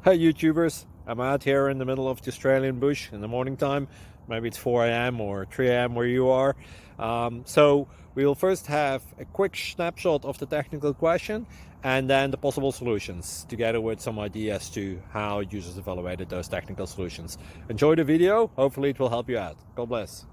Hey YouTubers, I'm out here in the middle of the Australian bush in the morning time. Maybe it's 4 a.m. or 3 a.m. where you are. So we'll first have a quick snapshot of the technical question and then the possible solutions, together with some ideas to how users evaluated those technical solutions. Enjoy the video, hopefully it will help you out. God bless.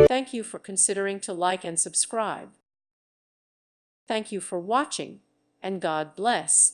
Thank you for considering to like and subscribe. Thank you for watching, and God bless.